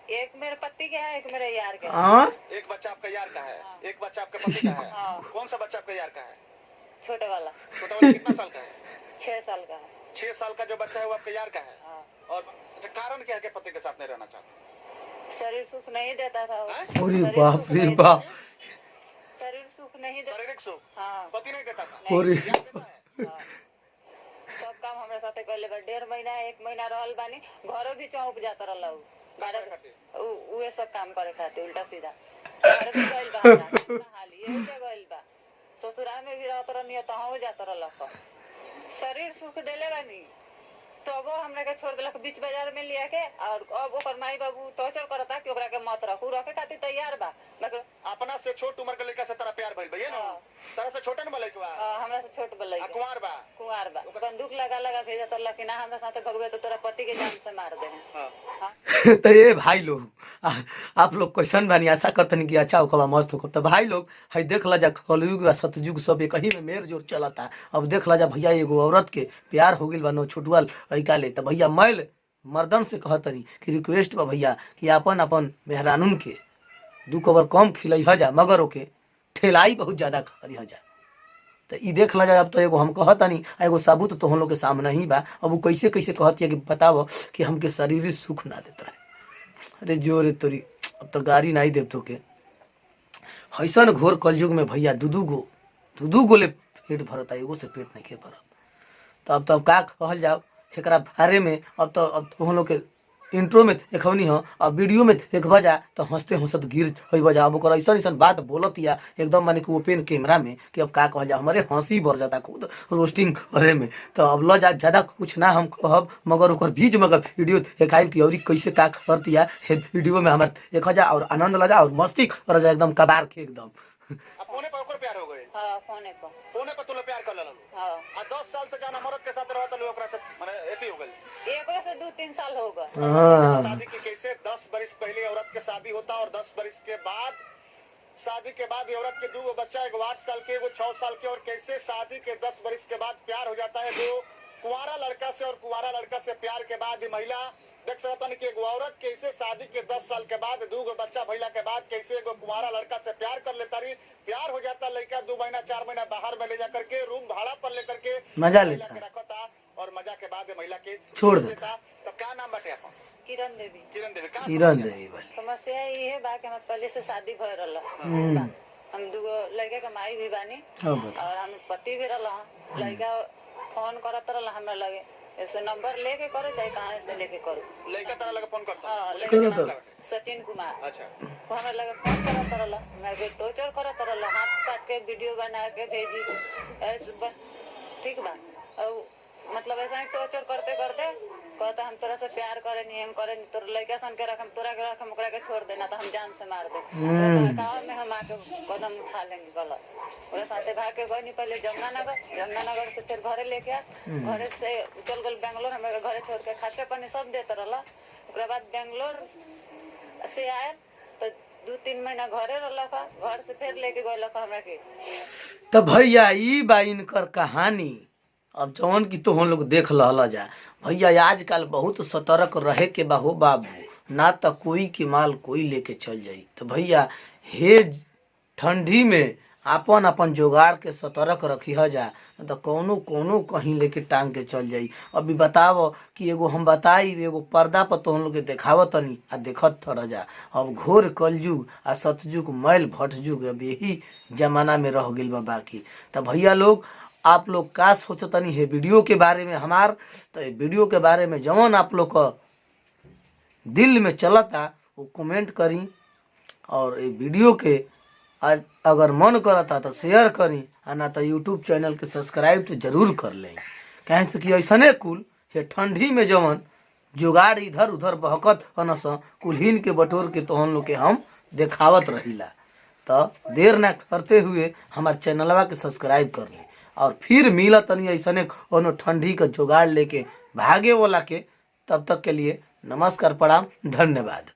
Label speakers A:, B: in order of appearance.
A: एक मेरे पति के है, एक मेरे यार के है।
B: हाँ
C: एक बच्चा आपका यार का है, एक बच्चा आपके पति का है।
A: हाँ।
C: कौन सा बच्चा आपका यार का है?
A: छोटे वाला
C: छोटा वाला कितना साल का है?
A: 6 साल का है।
C: 6 साल का जो बच्चा है वो आपके यार का है।
A: हाँ।
C: और अच्छा, कारण क्या है कि पति के साथ नहीं रहना चाहते?
A: शरीर सुख नहीं देता था वो।
C: हैं?
B: अरे
A: शरीर
B: बाप
A: सुख
B: रे
A: नहीं
B: बाप।
A: देता। शरीर सुख नहीं देता।
C: शारीरिक सुख
A: हाँ।
C: पति नहीं देता था।
A: नहीं।
B: अरे
C: यार देता है।
A: हाँ। सब काम हमारे साथे कर बा। 1.5 महीना 1 महीना रहल बानी, घरों भी चौंक जाता रहला उ। उहे सब काम करे खातिर उल्टा सीधा घर भी गइल बा हमरा इतना हाल यही के गइल बा। ससुराल में भी रहत रहनी त हो जात रहला। शरीर सुख देले बानी तो वो हमरा के छोड़ देलक बीच बाजार में लिया के। और अब ओकर माई बाबू टॉर्चर करता कि ओकरा के मत रखू, रखे खातिर तैयार बा मगर
C: अपना से छोट उम्र के लड़का से तेरा प्यार भइल भैया ना?
A: हाँ।
C: तरह से छोटे न बा लड़का?
A: हमरा से छोट बलई
C: कुंवार बा।
A: कुंवार बा। बंदूक लगा लगा भेजत रहला कि ना हमरा साथे भगवे तो तोरा पति के जान से मार दे।
C: हाँ।
A: हाँ।
B: तो ये भाई लोग आप लोग कैसन बानी, आशा करतनी कि अच्छा होगा मस्त होगा। तो भाई लोग है देख ला जा कलयुग व सतयुग सब एक ही में मेर जोर चलता। अब देख ला जा भैया एगो औरत के प्यार हो गइल बा नो छोटुआ लइका ले। तो भैया मैल मर्दन से कहतनी कि रिक्वेस्ट बा भैया कि अपन अपन मेहरानुन के 2 कवर कम खिलई जा मगर ओके ठेलाई बहुत ज्यादा करी जा। तो ई देख ला जा। अब तो एगो हम कहतनी एगो सबूत तो हम लोग के सामने ही बा। अब वो कैसे कैसे कहती कि बताओ कि हमके शारीरिक सुख ना देता है। अरे जोरे तोरी अब तो गाड़ी नहीं दे तो के ऐसन घोर कलयुग में भैया दू गो ले पेट भरता, एगो से पेट नहीं के भरत। तो अब का कहल जाओ एकरा बारे में। अब तो हम लोग के इंट्रो में देखनी हो, अब वीडियो में देख बजा तो हंसते हंसत गिर हो बजा। अब ओकर ऐसा ऐसा बात बोलत या एकदम माने कि ओपन कैमरा में कि अब का कहल जा हमारे हंसी बढ़ जाता खुद रोस्टिंग करे में। तो अब ल जा ज्यादा कुछ ना हम कहब मगर ओकर बीच मगर वीडियो देखाई कि और कैसे का करती है वीडियो में हमारे देख जा और आनंद ल जा और मस्ती कर जा एकदम कबार के एकदम।
C: अब फोने पर ओकर प्यार हो गए?
A: हाँ फोने पर।
C: फोने पर तू प्यार कर लेलू?
A: हाँ।
C: आ 10 साल से जाना मर्द के साथ रहत लोग ओकरा से माने एती हो गइल।
A: एकरो से 2-3 साल हो गए।
B: हाँ।
C: शादी की कैसे 10 बरिस पहले औरत के शादी होता और 10 बरिस के बाद शादी के बाद औरत के 2 बच्चा, एगो 8 साल के एगो 6 साल के। और कैसे शादी के 10 बरिस के बाद प्यार हो जाता है दो कुंवारा लड़का से। और कुंवारा लड़का से प्यार के बाद ही महिला देख सकता नहीं कि एगो औरत कैसे शादी के 10 साल के बाद 2 बच्चा भइला के बाद कैसे एगो कुंवारा लड़का से प्यार कर लेता रही। प्यार हो जाता लड़का 2 महीना 4 महीना बाहर में ले जाकर के रूम भाड़ा पर लेकर के
B: मजा लेता
C: रखता और मजा के बाद महिला के
B: छोड़ देता।
C: तो क्या नाम बाटे आपन?
A: किरण देवी।
C: किरण देवी। का
B: किरण देवी वाली
A: समस्या ये है बा कि हम पहले से शादी भय रहला। हम 2 लड़के के माई भी बानी और हम पति भी रहला। लड़का फोन करत रहला हमरा लगे, ऐसे नंबर लेके करो चाहे कहां से लेके करो।
C: लड़का तरह लगे फोन करता?
A: हां
C: लड़का
A: लड़का
C: नाम का?
A: सचिन कुमार।
C: अच्छा।
A: वो हमरा लगे फोन करत रहला, मैं के टॉर्चर करत रहला, हाथ काट के वीडियो बना के भेजी ऐसे ठीक बा। और मतलब ऐसा टॉर्चर करते करते कहता हम तोरा से प्यार करे नहीं, हम करे नहीं, तोर लड़का सन के रख, हम तोरा के रख, हम ओकरा के छोड़ देना तो हम जान से मार दे। गाँव में हम आके कदम उठा लेंगे गलत। ओकरा साथे भाग के गई पहले जमुनानगर से फिर घरे लेके आ, घरे से चल गल बेंगलोर। हमें घरे छोड़ के खर्चा पानी सब देते रहला। ओकरा बाद बेंगलोर से आयल तो 2-3 महीना घरे रहलक, घर से फिर लेके गलक हमरा के।
B: तो भैया ई बा इनकर कहानी। अब जौन की तो हम लोग देख लहला जा भैया आजकल बहुत सतर्क रहे के बा हो बाबू, ना तो कोई के माल कोई लेके चल जाई। तो भैया हे ठंडी में अपन अपन जोगाड़ के सतर्क रखी जा, तो कोनो कहीं लेके टांग के चल जाई। अभी बताओ कि एगो हम बताई एगो पर्दा पर तो हम लोग के देखावत तनी आ देखत रह जा। अब घोर कलयुग आ सतयुग मैल भटयुग अब यही जमाना में रह गइल बा बाकी। तो भैया लोग आप लोग का सोचतनी है वीडियो के बारे में हमार, तो वीडियो के बारे में जवन आप लोग का दिल में चलता वो कमेंट करी और ये वीडियो के अगर मन करता तो शेयर करी, ना तो यूट्यूब चैनल के सब्सक्राइब तो जरूर कर लें। कहें से कि ऐसने कुल ये ठंडी में जवन जुगाड़ इधर उधर बहकत हनस कुल्हीन के बटोर के तो हम लोग के हम देखावत रहीला। तो देर ना करते हुए हमारे चैनलवा के सब्सक्राइब कर ले और फिर मिला तनी ऐसने कोनो ठंडी का जुगाड़ लेके भागे वाला के। तब तक के लिए नमस्कार, प्रणाम, धन्यवाद।